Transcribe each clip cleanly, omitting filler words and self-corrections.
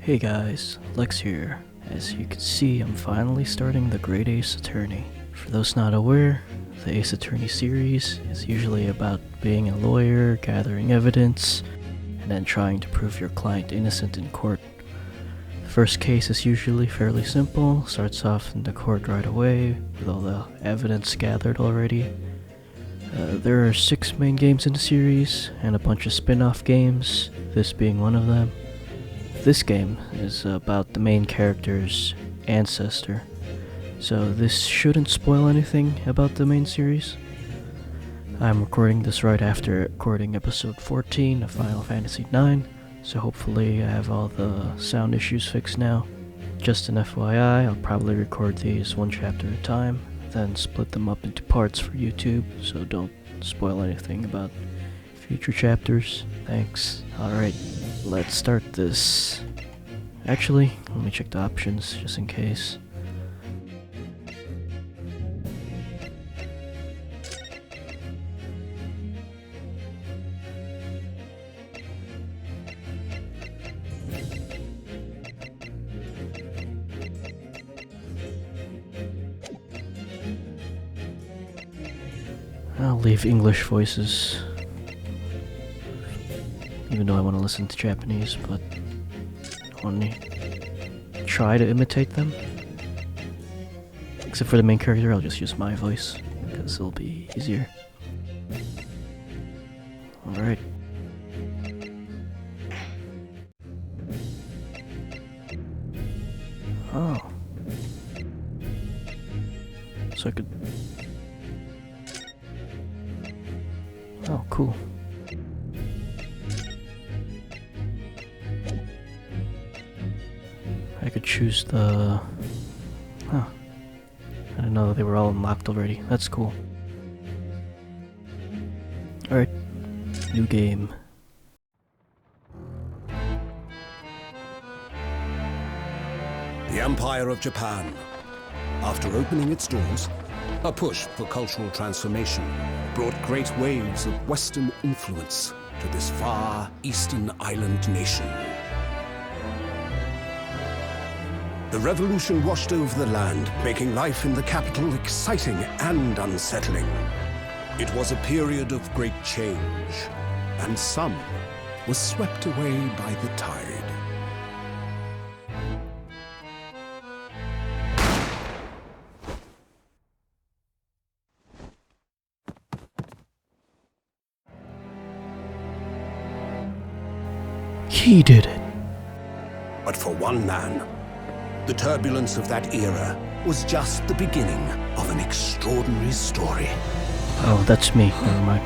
Hey guys, Lex here. As you can see, I'm finally starting the Great Ace Attorney. For those not aware, the Ace Attorney series is usually about being a lawyer, gathering evidence, and then trying to prove your client innocent in court. The first case is usually fairly simple, starts off in the court right away, with all the evidence gathered already. There are 6 main games in the series, and a bunch of spin-off games, this being one of them. This game is about the main character's ancestor, so this shouldn't spoil anything about the main series. I'm recording this right after recording episode 14 of Final Fantasy IX, so hopefully I have all the sound issues fixed now. Just an FYI, I'll probably record these one chapter at a time, then split them up into parts for YouTube, so don't spoil anything about future chapters. Thanks. Alright, let's start this. Actually, let me check the options just in case. I'll leave English voices, even though I want to listen to Japanese, but only try to imitate them. Except for the main character, I'll just use my voice, because it'll be easier. Alright. Oh. So I could... Oh, cool. I could choose the... Huh. I didn't know that they were all unlocked already. That's cool. Alright. New game. The Empire of Japan. After opening its doors, a push for cultural transformation brought great waves of Western influence to this far eastern island nation. The revolution washed over the land, making life in the capital exciting and unsettling. It was a period of great change, and some was swept away by the tide. He did it. But for one man, the turbulence of that era was just the beginning of an extraordinary story. Oh, that's me. Never mind.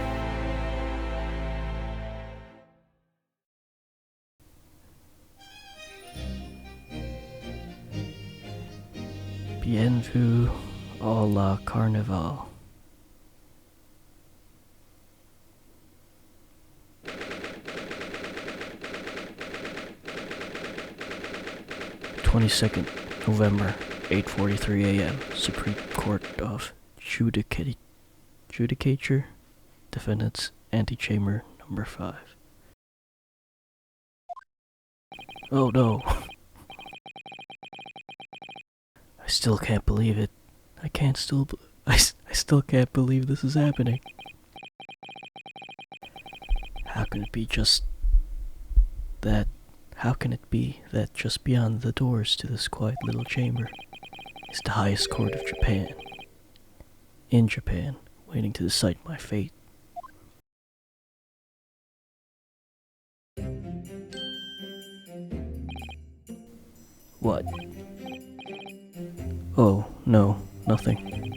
Bienvenue à la Carnival. (22nd November, 8:43 a.m. Supreme Court of Judicature, Defendants, Antechamber Number 5. Oh no. I still can't believe it. I still can't believe this is happening. How can it be just that? How can it be that just beyond the doors to this quiet little chamber is the highest court of Japan? In Japan, waiting to decide my fate. What? Oh, no, nothing.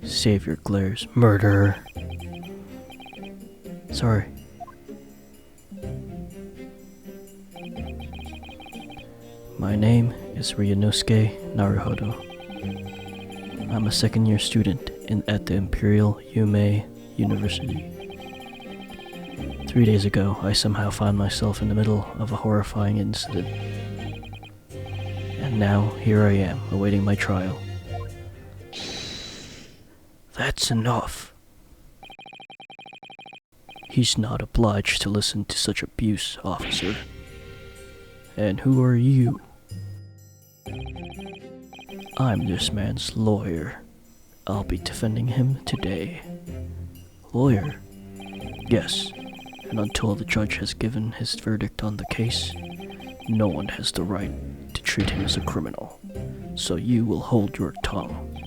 Savior glares. Murderer. Sorry. My name is Ryunosuke Naruhodo. I'm a second-year student at the Imperial Yume University. 3 days ago, I somehow found myself in the middle of a horrifying incident. And now, here I am, awaiting my trial. That's enough. He's not obliged to listen to such abuse, officer. And who are you? I'm this man's lawyer. I'll be defending him today. Lawyer? Yes, and until the judge has given his verdict on the case, no one has the right to treat him as a criminal. So you will hold your tongue.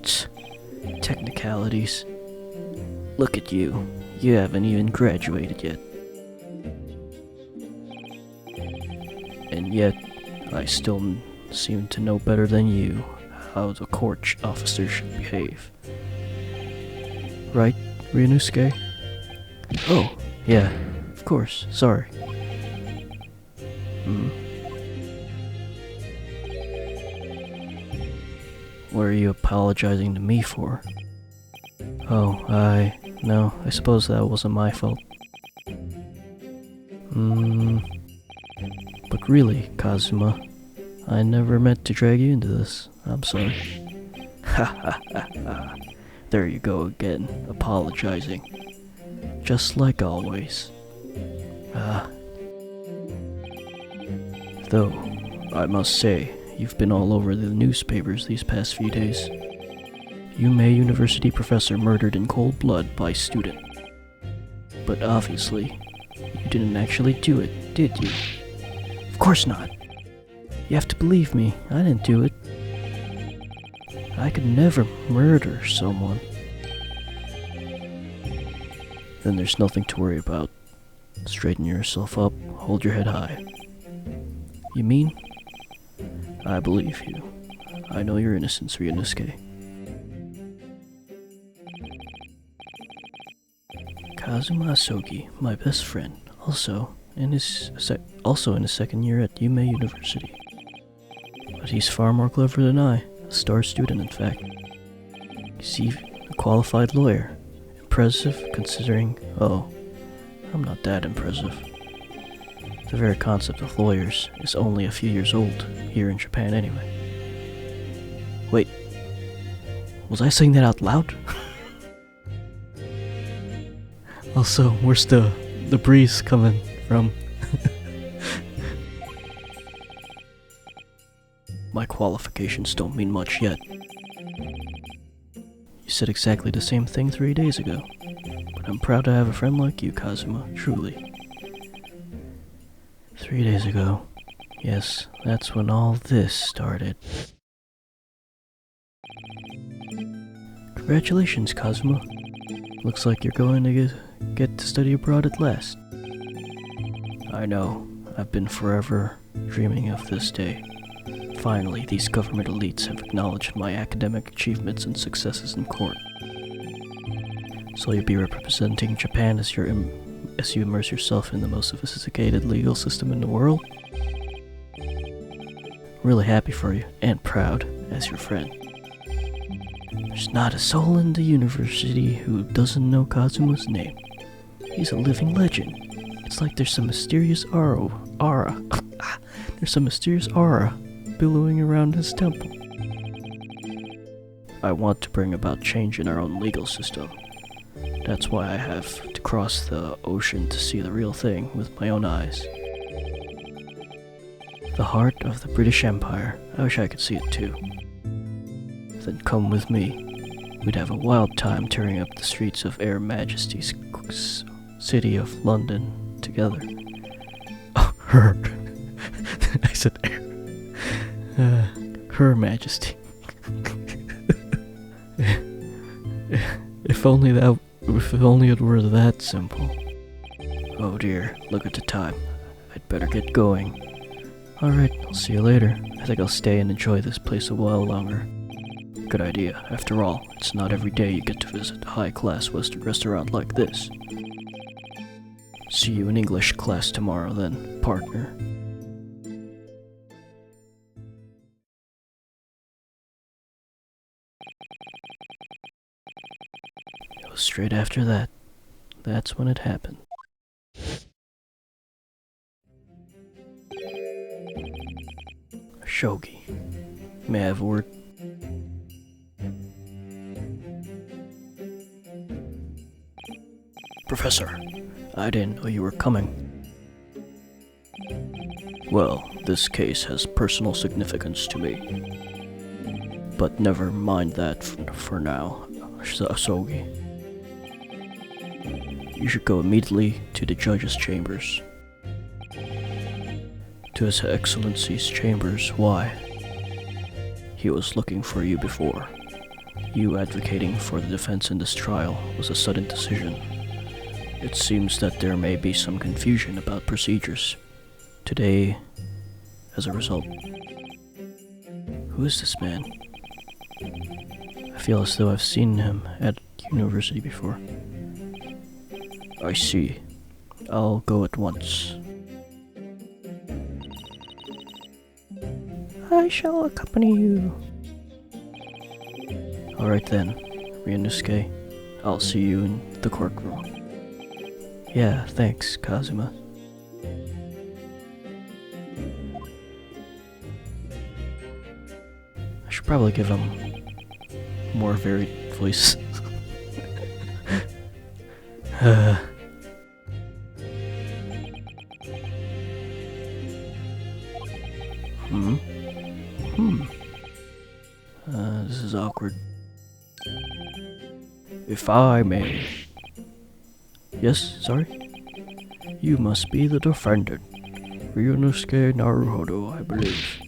Tch, technicalities. Look at you. You haven't even graduated yet. And yet, I still seem to know better than you how the court officer should behave. Right, Ryunosuke? Oh, yeah, of course, sorry. What are you apologizing to me for? Oh, no, I suppose that wasn't my fault. But really, Kazuma, I never meant to drag you into this. I'm sorry. Ha ha ha ha. There you go again, apologizing. Just like always. Though, I must say, you've been all over the newspapers these past few days. Yume University professor murdered in cold blood by student. But obviously, you didn't actually do it, did you? Of course not. You have to believe me, I didn't do it. I could never murder someone. Then there's nothing to worry about. Straighten yourself up, hold your head high. You mean? I believe you. I know your innocence, Ryunosuke. Kazuma Asogi, my best friend, also in his second year at Yume University. But he's far more clever than I, a star student in fact. He's even a qualified lawyer. Impressive considering, I'm not that impressive. The very concept of lawyers is only a few years old, here in Japan anyway. Wait, was I saying that out loud? Also, where's the breeze coming from? My qualifications don't mean much yet. You said exactly the same thing 3 days ago, but I'm proud to have a friend like you, Kazuma, truly. 3 days ago, yes, that's when all this started. Congratulations, Kazuma. Looks like you're going to get to study abroad at last. I know, I've been forever dreaming of this day. Finally, these government elites have acknowledged my academic achievements and successes in court. So you'll be representing Japan as you immerse yourself in the most sophisticated legal system in the world? Really happy for you, and proud as your friend. There's not a soul in the university who doesn't know Kazuma's name. He's a living legend. It's like there's some mysterious aura. There's some mysterious aura billowing around his temple. I want to bring about change in our own legal system. That's why I have to cross the ocean to see the real thing with my own eyes. The heart of the British Empire. I wish I could see it too. Then come with me. We'd have a wild time tearing up the streets of Her Majesty's city of London together. Oh, her. I said Her Majesty. If only it were that simple. Oh dear, look at the time. I'd better get going. Alright, I'll see you later. I think I'll stay and enjoy this place a while longer. Good idea. After all, it's not every day you get to visit a high-class Western restaurant like this. See you in English class tomorrow then, partner. It was straight after that. That's when it happened. Shogi, may I have a word? Professor, I didn't know you were coming. Well, this case has personal significance to me. But never mind that for now, Asogi. You should go immediately to the judge's chambers. To His Excellency's chambers, why? He was looking for you before. You advocating for the defense in this trial was a sudden decision. It seems that there may be some confusion about procedures today as a result. Who is this man? I feel as though I've seen him at university before. I see. I'll go at once. I shall accompany you. Alright then, Ryunosuke. I'll see you in the courtroom. Yeah, thanks, Kazuma. I should probably give him more varied voice. This is awkward. If I may. Yes, sorry? You must be the defendant. Ryunosuke Naruhodo, I believe.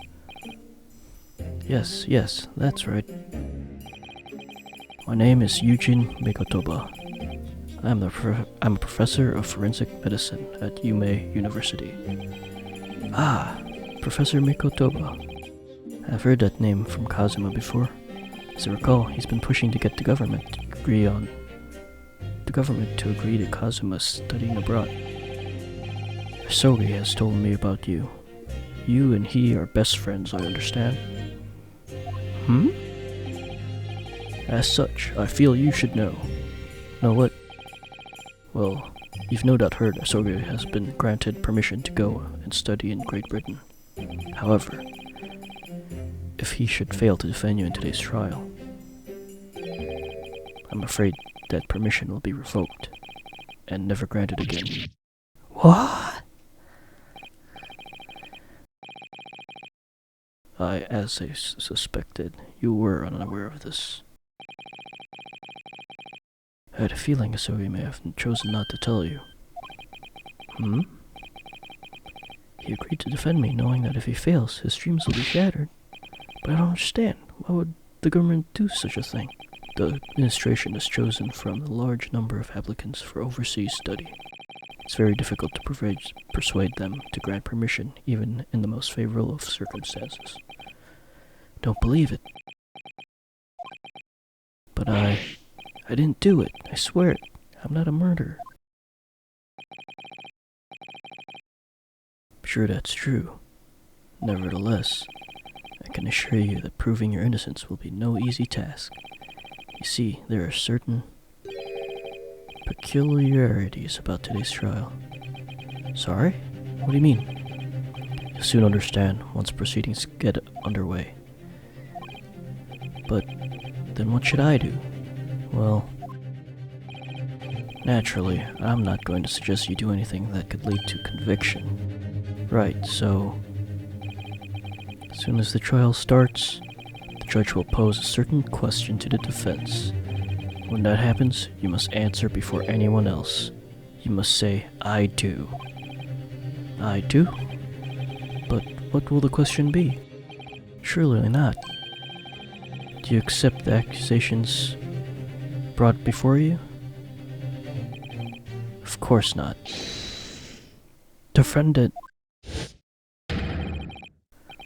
Yes, that's right. My name is Eugene Mikotoba. I'm a professor of forensic medicine at Yume University. Ah, Professor Mikotoba. I've heard that name from Kazuma before. As I recall, he's been pushing to get the government to agree to Kazuma's studying abroad. Asogi has told me about you. You and he are best friends, I understand. As such, I feel you should know. Know what? Well, you've no doubt heard Asogi has been granted permission to go and study in Great Britain. However, if he should fail to defend you in today's trial, I'm afraid that permission will be revoked and never granted again. What? As I suspected, you were unaware of this. I had a feeling Asogi may have chosen not to tell you. He agreed to defend me, knowing that if he fails, his dreams will be shattered. But I don't understand. Why would the government do such a thing? The administration has chosen from a large number of applicants for overseas study. It's very difficult to persuade them to grant permission, even in the most favorable of circumstances. Don't believe it. But I didn't do it. I swear it. I'm not a murderer. I'm sure that's true. Nevertheless, I can assure you that proving your innocence will be no easy task. You see, there are certain peculiarities about today's trial. Sorry? What do you mean? You'll soon understand once proceedings get underway. But then what should I do? Well, naturally, I'm not going to suggest you do anything that could lead to conviction. Right, so as soon as the trial starts, the judge will pose a certain question to the defense. When that happens, you must answer before anyone else. You must say, I do. I do? But what will the question be? Surely not. Do you accept the accusations brought before you? Of course not. Defendant.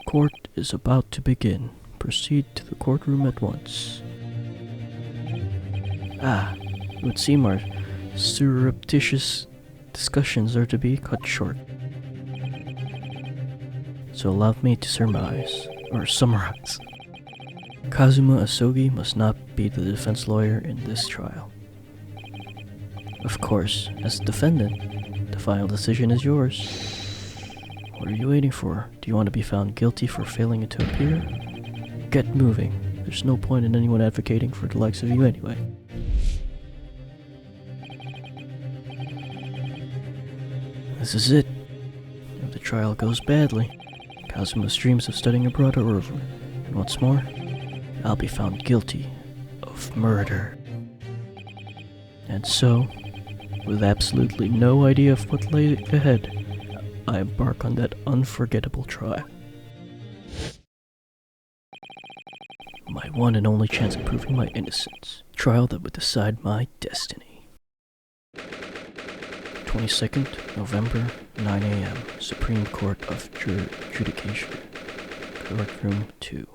Court is about to begin. Proceed to the courtroom at once. It would seem our surreptitious discussions are to be cut short. So allow me to summarize. Kazuma Asogi must not be the defense lawyer in this trial. Of course, as the defendant, the final decision is yours. What are you waiting for? Do you want to be found guilty for failing to appear? Get moving. There's no point in anyone advocating for the likes of you anyway. This is it. if the trial goes badly, Kazuma's dreams of studying abroad are over, and what's more, I'll be found guilty of murder. And so, with absolutely no idea of what lay ahead, I embark on that unforgettable trial. My one and only chance of proving my innocence. Trial that would decide my destiny. 22nd November, 9 a.m. Supreme Court of Judication. Courtroom 2.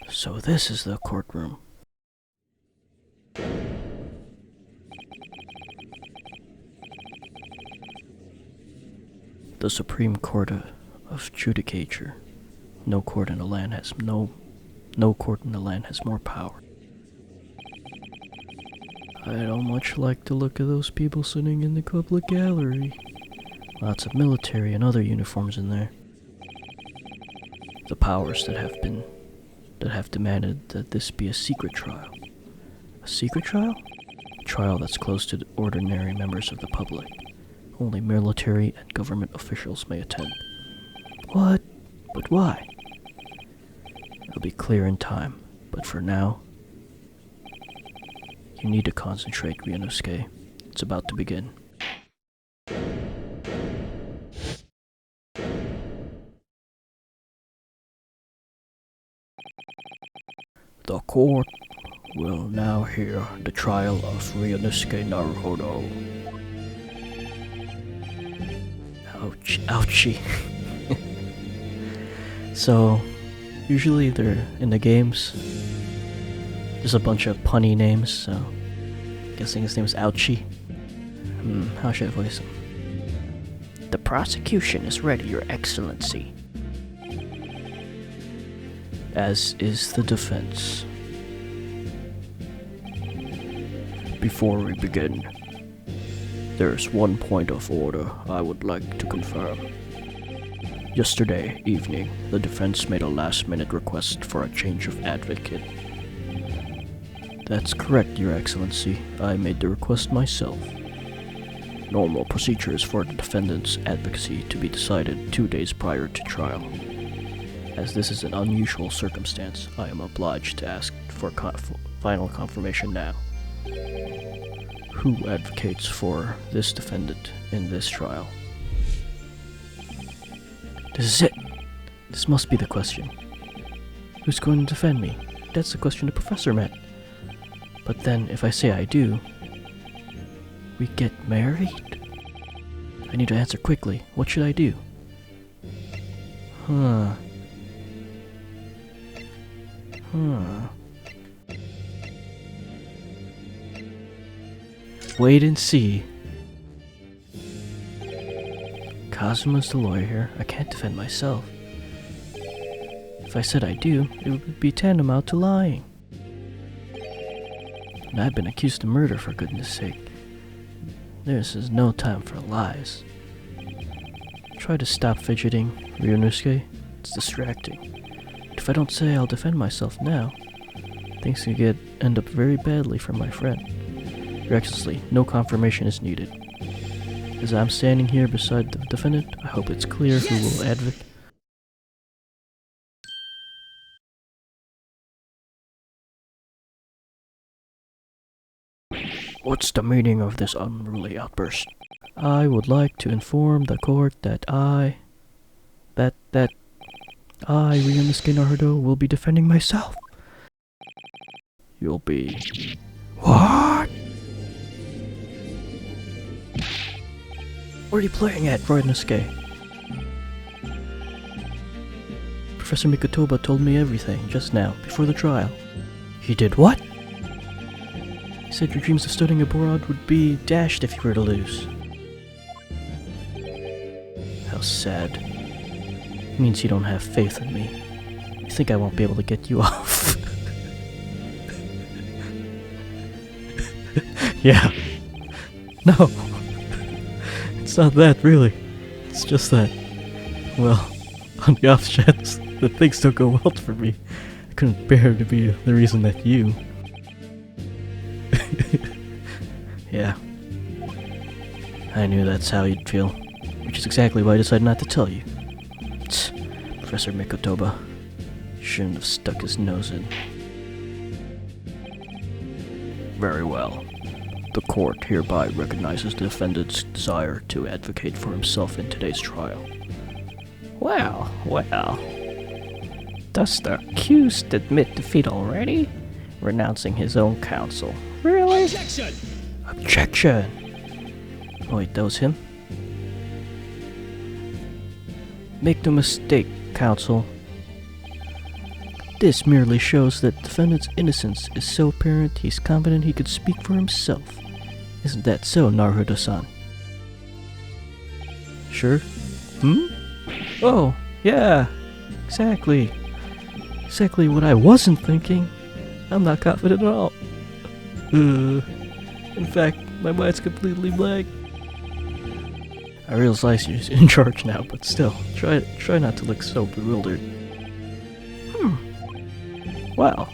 So this is the courtroom. The Supreme Court of Judicature. No court in the land has no court in the land has more power. I don't much like the look of those people sitting in the public gallery. Lots of military and other uniforms in there. The powers that have demanded that this be a secret trial. A secret trial? A trial that's closed to the ordinary members of the public. Only military and government officials may attend. What? But why? It'll be clear in time, but for now, you need to concentrate, Ryunosuke. It's about to begin. The court will now hear the trial of Ryunosuke Naruhodo. Ouch, ouchie. So, usually they're in the games. There's a bunch of punny names, so I'm guessing his name is Ouchie. How should I voice him? The prosecution is ready, Your Excellency. As is the defense. Before we begin, there's one point of order I would like to confirm. Yesterday evening, the defense made a last-minute request for a change of advocate. That's correct, Your Excellency. I made the request myself. Normal procedure is for the defendant's advocacy to be decided 2 days prior to trial. As this is an unusual circumstance, I am obliged to ask for final confirmation now. Who advocates for this defendant in this trial? This is it! This must be the question. Who's going to defend me? That's the question the professor meant. But then, if I say I do, we get married? I need to answer quickly. What should I do? Wait and see. Kazuma's the lawyer here. I can't defend myself. If I said I do, it would be tantamount to lying. And I've been accused of murder, for goodness sake. This is no time for lies. Try to stop fidgeting, Ryunosuke. It's distracting. But if I don't say I'll defend myself now, things could end up very badly for my friend. Your Excellency, no confirmation is needed. As I'm standing here beside the defendant, I hope it's clear who will advocate. What's the meaning of this unruly outburst? I would like to inform the court that I, Ryunosuke Naruhodo, will be defending myself. You'll be... What? What are you playing at, Ryunosuke? Professor Mikotoba told me everything just now, before the trial. He did what? He said your dreams of studying abroad would be dashed if you were to lose. How sad. It means you don't have faith in me. You think I won't be able to get you off. Yeah. No. It's not that, really. It's just that, well, on the off chance that things don't go well for me, I couldn't bear to be the reason that you... Yeah. I knew that's how you'd feel, which is exactly why I decided not to tell you. Professor Mikotoba shouldn't have stuck his nose in. Very well. The court hereby recognizes the defendant's desire to advocate for himself in today's trial. Well. Does the accused admit defeat already? Renouncing his own counsel. Really? Objection! Oh wait, that was him? Make no mistake, counsel. This merely shows that defendant's innocence is so apparent he's confident he could speak for himself. Isn't that so, Naruto-san? Sure? Oh, yeah. Exactly. Exactly what I wasn't thinking. I'm not confident at all. In fact, my mind's completely blank. I realize you're in charge now, but still, try not to look so bewildered. Well,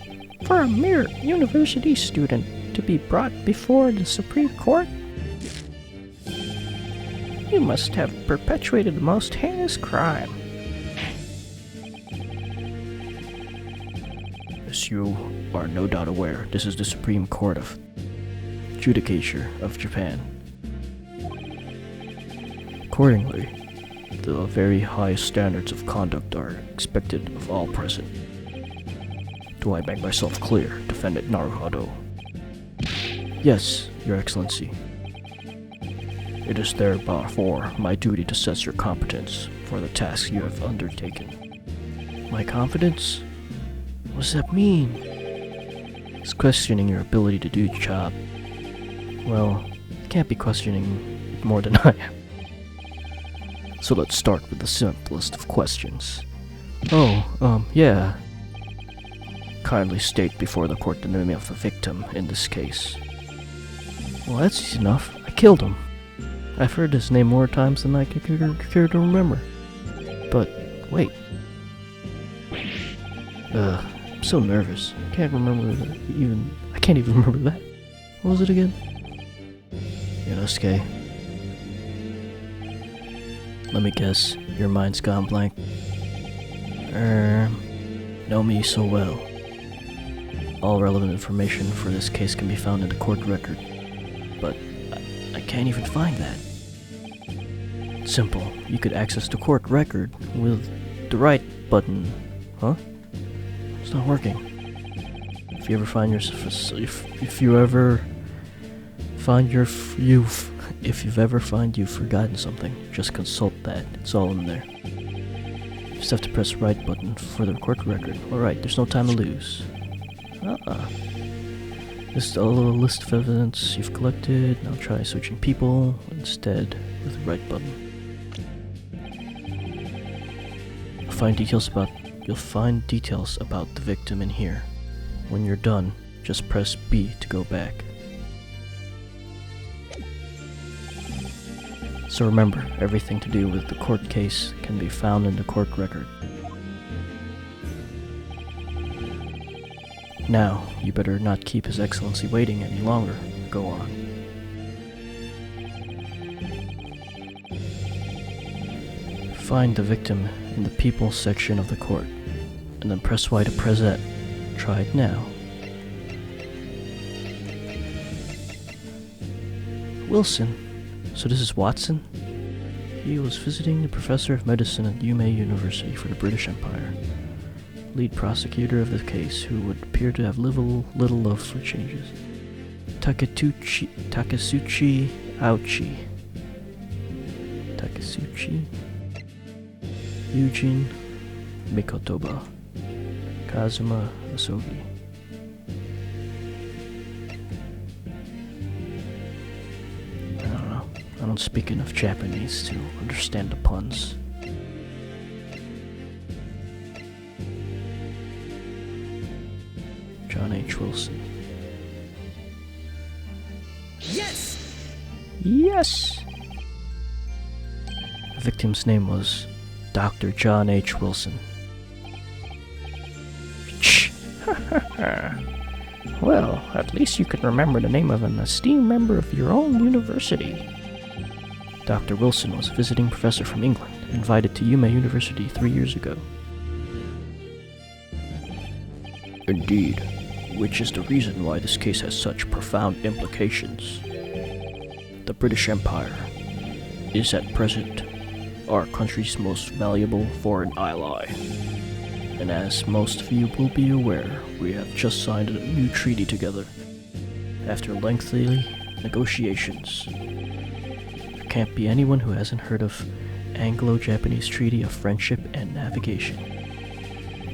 for a mere university student to be brought before the Supreme Court, you must have perpetuated the most heinous crime. As you are no doubt aware, this is the Supreme Court of Judicature of Japan. Accordingly, the very highest standards of conduct are expected of all present. Do I make myself clear, Defendant Naruhodo? Yes, Your Excellency. It is therefore my duty to assess your competence for the task you have undertaken. My confidence? What does that mean? It's questioning your ability to do the job. Well, you can't be questioning it more than I am. So let's start with the simplest of questions. Yeah. Kindly state before the court the name of the victim in this case. Well, that's easy enough. I killed him. I've heard his name more times than I care to remember. But, wait. I'm so nervous. I can't even remember that. What was it again? Yonosuke. Let me guess, your mind's gone blank. Know me so well. All relevant information for this case can be found in the court record. But I can't even find that. Simple. You could access the court record with the right button. Huh? It's not working. If you ever find you've forgotten something, just consult that. It's all in there. You just have to press the right button for the court record. Alright, there's no time to lose. This is a little list of evidence you've collected. Now try switching people instead with the right button. You'll find details about the victim in here. When you're done, just press B to go back. So remember, everything to do with the court case can be found in the court record. Now, you better not keep His Excellency waiting any longer. Go on. Find the victim in the people section of the court, and then press Y to present. Try it now. Wilson. So this is Watson? He was visiting the professor of medicine at Yume University for the British Empire. Lead prosecutor of the case, who would appear to have little love for changes. Takasuchi Ouchi. Takasuchi Eugene Mikotoba. Kazuma Asogi. I don't speak enough Japanese to understand the puns. John H. Wilson. Yes! Yes! The victim's name was Dr. John H. Wilson. Well, at least you can remember the name of an esteemed member of your own university. Dr. Wilson was a visiting professor from England, invited to Yuma University 3 years ago. Indeed, which is the reason why this case has such profound implications. The British Empire is at present our country's most valuable foreign ally. And as most of you will be aware, we have just signed a new treaty together. After lengthy negotiations, there can't be anyone who hasn't heard of Anglo-Japanese Treaty of Friendship and Navigation.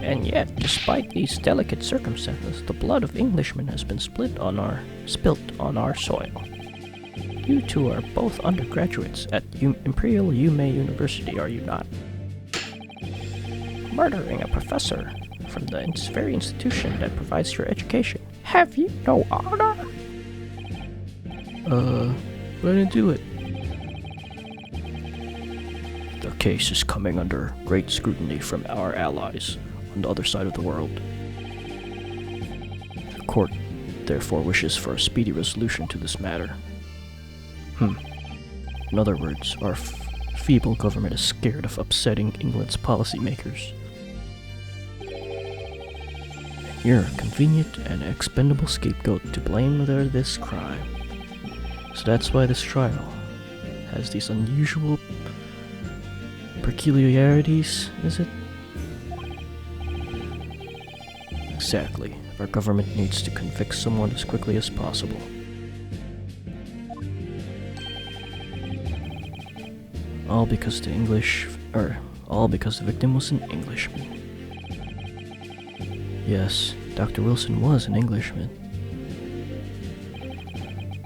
And yet, despite these delicate circumstances, the blood of Englishmen has been spilt on our soil. You two are both undergraduates at Imperial Yuma University, are you not? Murdering a professor from the very institution that provides your education. Have you no honor? But I didn't do it. The case is coming under great scrutiny from our allies on the other side of the world. The court therefore wishes for a speedy resolution to this matter. In other words, our feeble government is scared of upsetting England's policymakers. You're a convenient and expendable scapegoat to blame for this crime. So that's why this trial has these unusual peculiarities, is it? Exactly. Our government needs to convict someone as quickly as possible. All because the victim was an Englishman. Yes, Dr. Wilson was an Englishman.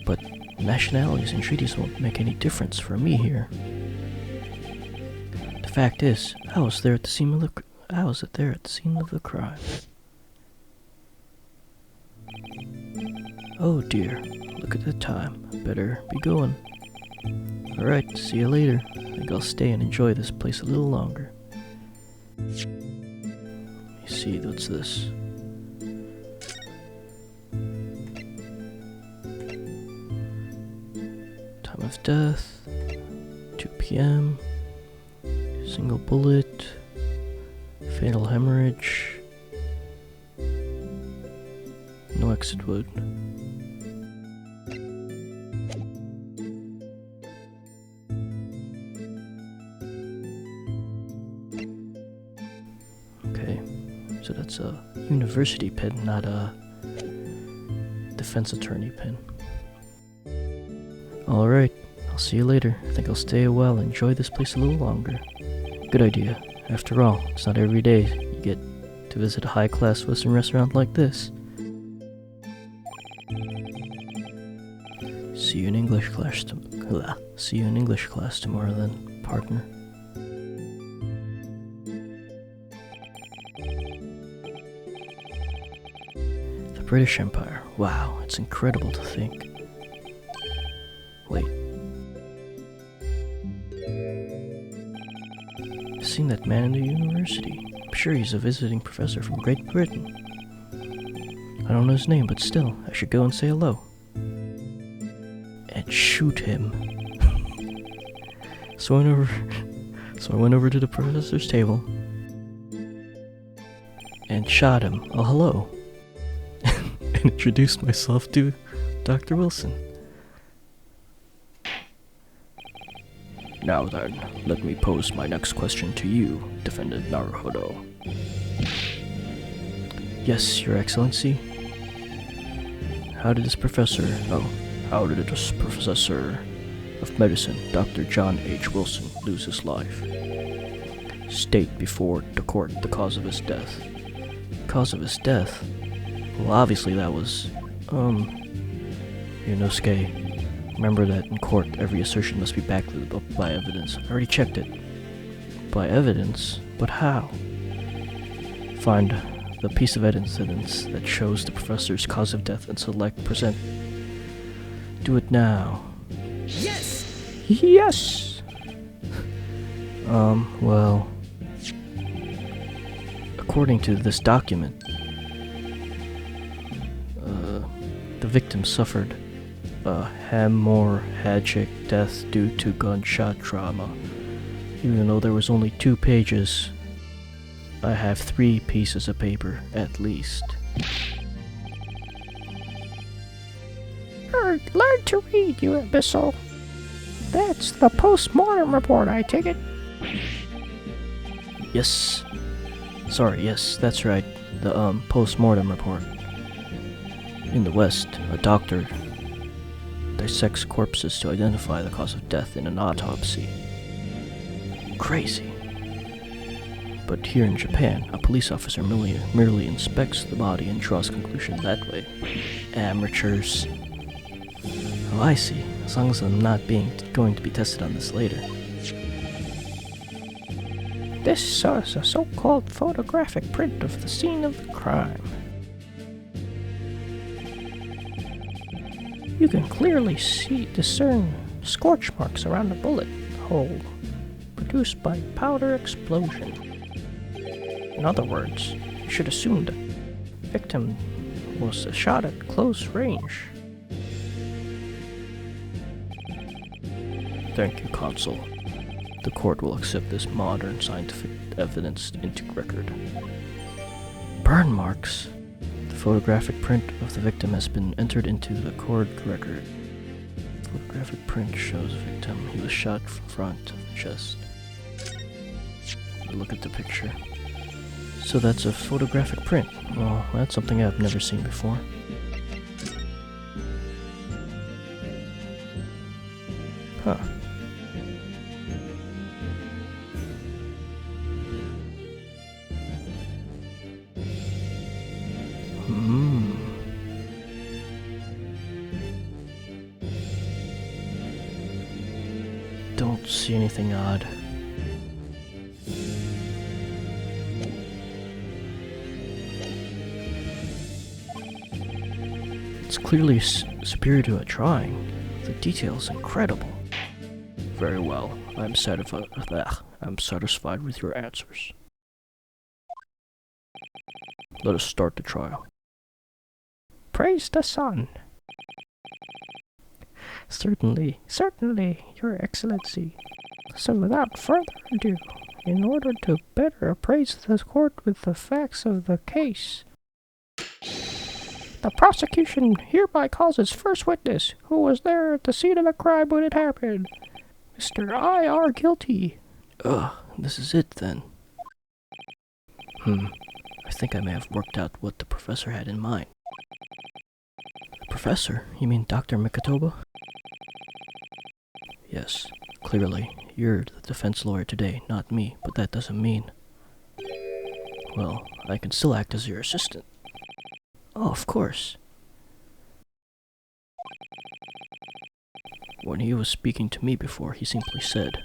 But nationalities and treaties won't make any difference for me here. The fact is, I was there at the scene of the crime. Oh dear, look at the time. Better be going. Alright, see you later. I think I'll stay and enjoy this place a little longer. Let me see, what's this? Time of death, 2 p.m., single bullet, fatal hemorrhage, no exit wound. Okay, so that's a university pen, not a defense attorney pen. Alright, I'll see you later. I think I'll stay a while and enjoy this place a little longer. Good idea. After all, it's not every day you get to visit a high-class Western restaurant like this. See you in English class tomorrow then, partner. The British Empire. Wow, it's incredible to think. Wait. I've seen that man in the university. I'm sure he's a visiting professor from Great Britain. I don't know his name, but still, I should go and say hello. And shoot him. So I went over to the professor's table and shot him. Oh, hello. And introduced myself to Dr. Wilson. Now then, let me pose my next question to you, Defendant Naruhodo. Yes, Your Excellency. How did this professor of medicine, Dr. John H. Wilson, lose his life? State before the court the cause of his death. Cause of his death? Well, obviously that was, Yonosuke. Remember that in court, every assertion must be backed by evidence. I already checked it. By evidence? But how? Find the piece of evidence that shows the professor's cause of death and select present. Do it now. Yes! Yes! Well... According to this document, the victim suffered a hemorrhagic death due to gunshot trauma. Even though there was only 2 pages, I have 3 pieces of paper at least. Learn to read, you imbecile. That's the post-mortem report, I take it. Yes. Sorry, yes, that's right. The post-mortem report. In the West, a doctor dissects corpses to identify the cause of death in an autopsy. Crazy. But here in Japan, a police officer merely inspects the body and draws conclusions that way. Amateurs. Oh, I see. As long as I'm not going to be tested on this later. This is a so-called photographic print of the scene of the crime. You can clearly discern scorch marks around the bullet hole produced by powder explosion. In other words, you should assume the victim was shot at close range. Thank you, Consul. The court will accept this modern scientific evidence into record. Burn marks. The photographic print of the victim has been entered into the court record. The photographic print shows the victim. He was shot from front of the chest. Look at the picture. So that's a photographic print. Well, that's something I've never seen before. Huh. Don't see anything odd. It's clearly superior to a drawing. The detail's incredible. Very well. I'm satisfied with your answers. Let us start the trial. Praise the sun. Certainly, Your Excellency. So without further ado, in order to better appraise the court with the facts of the case, the prosecution hereby calls its first witness, who was there at the scene of the crime when it happened, Mr. I.R. Guilty. This is it then. I think I may have worked out what the professor had in mind. Professor? You mean Dr. Mikatoba? Yes, clearly. You're the defense lawyer today, not me, but that doesn't mean... Well, I can still act as your assistant. Oh, of course. When he was speaking to me before, he simply said,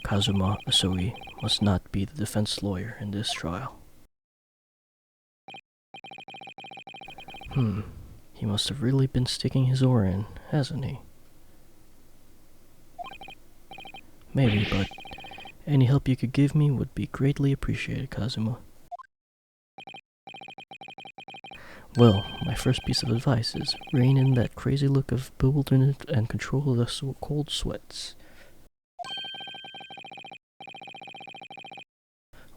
Kazuma Asoi must not be the defense lawyer in this trial. He must have really been sticking his oar in, hasn't he? Maybe, but any help you could give me would be greatly appreciated, Kazuma. Well, my first piece of advice is rein in that crazy look of bewilderment and control the cold sweats.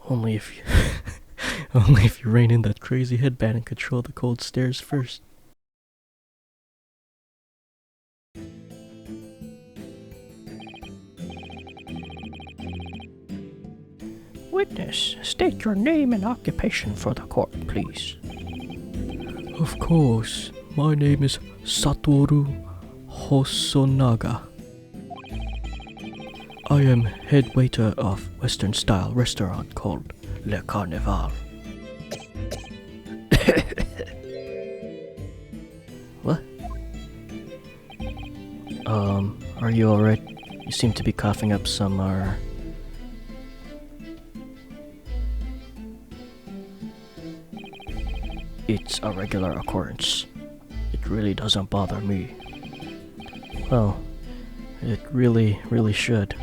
Only if you rein in that crazy headband and control the cold stares first. Witness, state your name and occupation for the court, please. Of course, my name is Satoru Hosonaga. I am head waiter of Western-style restaurant called Le Carnival. What? Are you alright? You seem to be coughing up some, It's a regular occurrence. It really doesn't bother me. Well, it really should.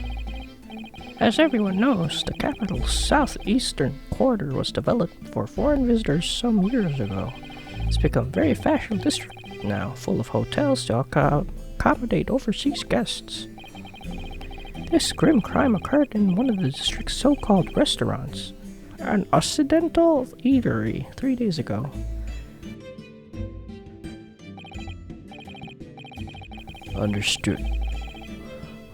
As everyone knows, the capital's southeastern corridor was developed for foreign visitors some years ago. It's become a very fashionable district now, full of hotels to accommodate overseas guests. This grim crime occurred in one of the district's so-called restaurants, an Occidental eatery, 3 days ago. Understood.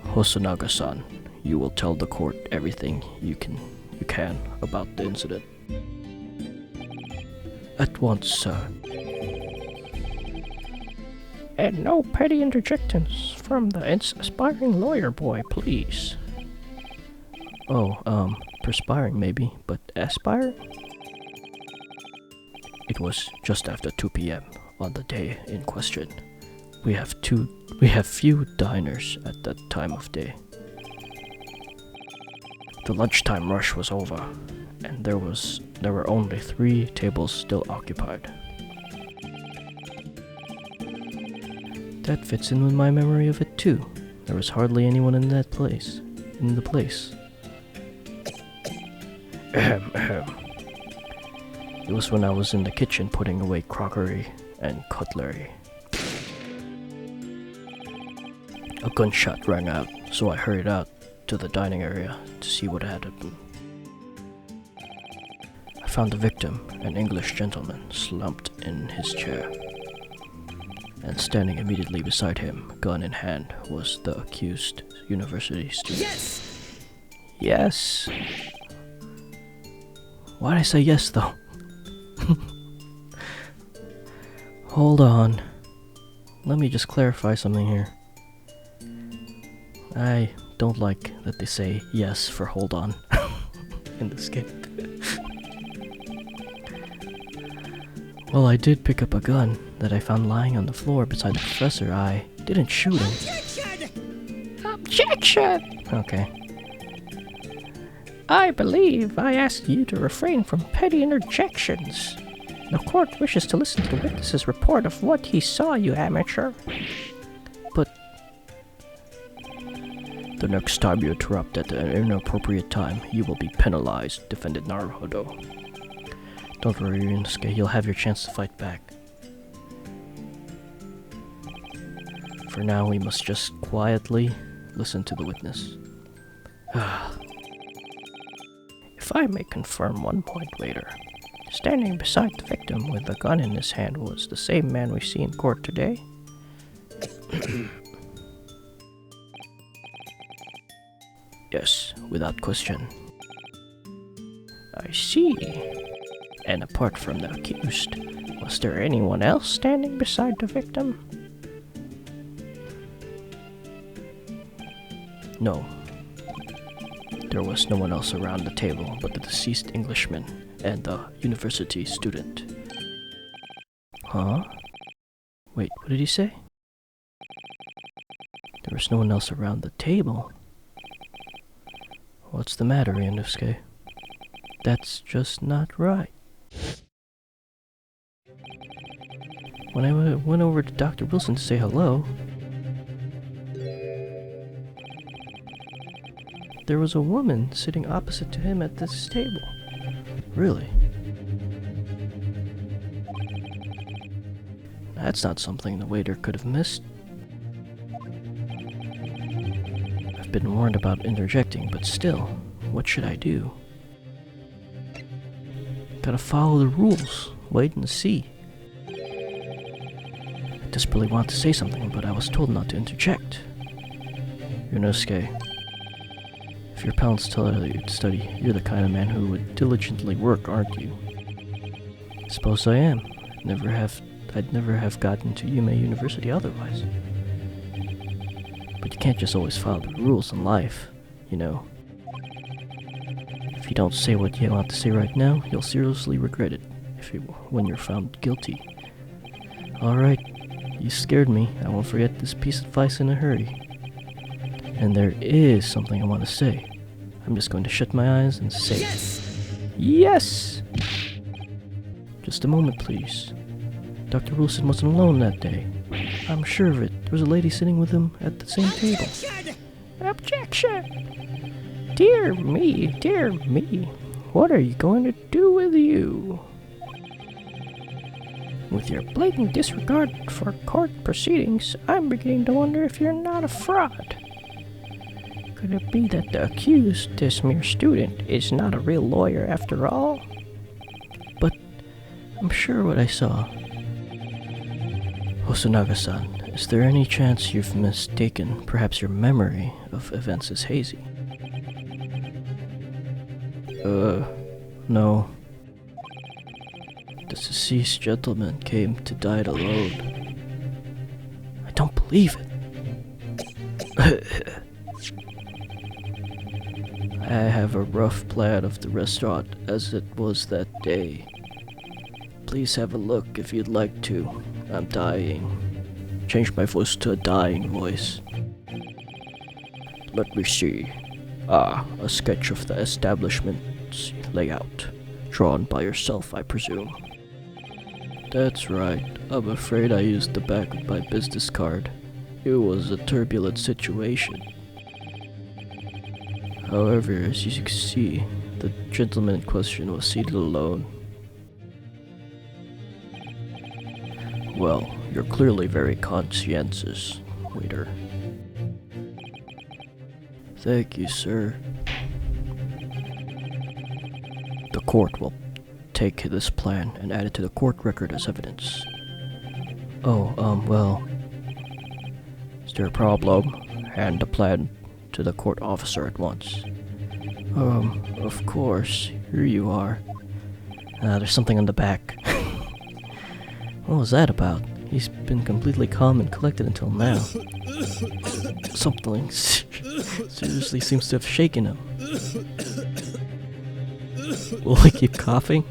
Hosonaga-san, you will tell the court everything you can about the incident. At once, sir. And no petty interjections from the aspiring lawyer boy, please. Oh, perspiring maybe, but aspire? It was just after 2 p.m. on the day in question. We have few diners at that time of day. The lunchtime rush was over, and there were only 3 tables still occupied. That fits in with my memory of it too. There was hardly anyone in the place. It was when I was in the kitchen putting away crockery and cutlery. A gunshot rang out, so I hurried out to the dining area to see what had happened. I found the victim, an English gentleman, slumped in his chair. And standing immediately beside him, gun in hand, was the accused university student. Yes! Yes! Why'd I say yes, though? Hold on. Let me just clarify something here. I don't like that they say yes for hold on in this game. Well, I did pick up a gun that I found lying on the floor beside the professor. I didn't shoot him. Objection! Okay. I believe I asked you to refrain from petty interjections. The court wishes to listen to the witness's report of what he saw, you amateur. But the next time you interrupt at an inappropriate time, you will be penalized, defended Naruhodo. Don't worry, Inosuke, you'll have your chance to fight back. For now, we must just quietly listen to the witness. If I may confirm one point later, standing beside the victim with a gun in his hand was the same man we see in court today. Yes, without question. I see. And apart from the accused, was there anyone else standing beside the victim? No. There was no one else around the table but the deceased Englishman and the university student. Huh? Wait, what did he say? There was no one else around the table? What's the matter, Inosuke? That's just not right. When I went over to Dr. Wilson to say hello, there was a woman sitting opposite to him at this table. Really? That's not something the waiter could have missed. I've been warned about interjecting, but still, what should I do? Gotta follow the rules, wait and see. I desperately want to say something, but I was told not to interject. Inosuke, if your parents tell you to study, you're the kind of man who would diligently work, aren't you? Suppose I am. I'd never have gotten to Yume University otherwise. But you can't just always follow the rules in life, you know. If you don't say what you want to say right now, you'll seriously regret it when you're found guilty. Alright, you scared me. I won't forget this piece of advice in a hurry. And there is something I want to say. I'm just going to shut my eyes and say yes! Just a moment, please. Dr. Wilson wasn't alone that day. I'm sure of it. There was a lady sitting with him at the same table. Objection! Dear me, what are you going to do with you? With your blatant disregard for court proceedings, I'm beginning to wonder if you're not a fraud. Could it be that the accused, this mere student, is not a real lawyer after all? But I'm sure what I saw. Hosonaga-san, is there any chance you've mistaken perhaps your memory of events is hazy? No. The deceased gentleman came to die alone. I don't believe it. I have a rough plan of the restaurant as it was that day. Please have a look if you'd like to. I'm dying. Change my voice to a dying voice. Let me see. A sketch of the establishment's layout. Drawn by yourself, I presume. That's right. I'm afraid I used the back of my business card. It was a turbulent situation. However, as you can see, the gentleman in question was seated alone. Well, you're clearly very conscientious, waiter. Thank you, sir. The court will take this plan and add it to the court record as evidence. Oh, well... Is there a problem? Hand the plan to the court officer at once. Of course. Here you are. There's something on the back. What was that about? He's been completely calm and collected until now. Something seriously seems to have shaken him. Will he keep coughing?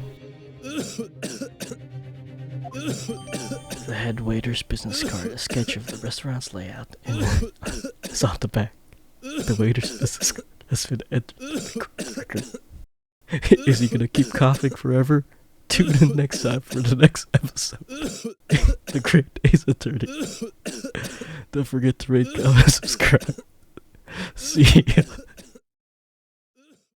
The head waiter's business card, a sketch of the restaurant's layout, and it's on the back. The waiter's business card has been entered in the court record. Is he gonna keep coughing forever? Tune in next time for the next episode. The Great Ace Attorney. Don't forget to rate, comment, subscribe. See ya.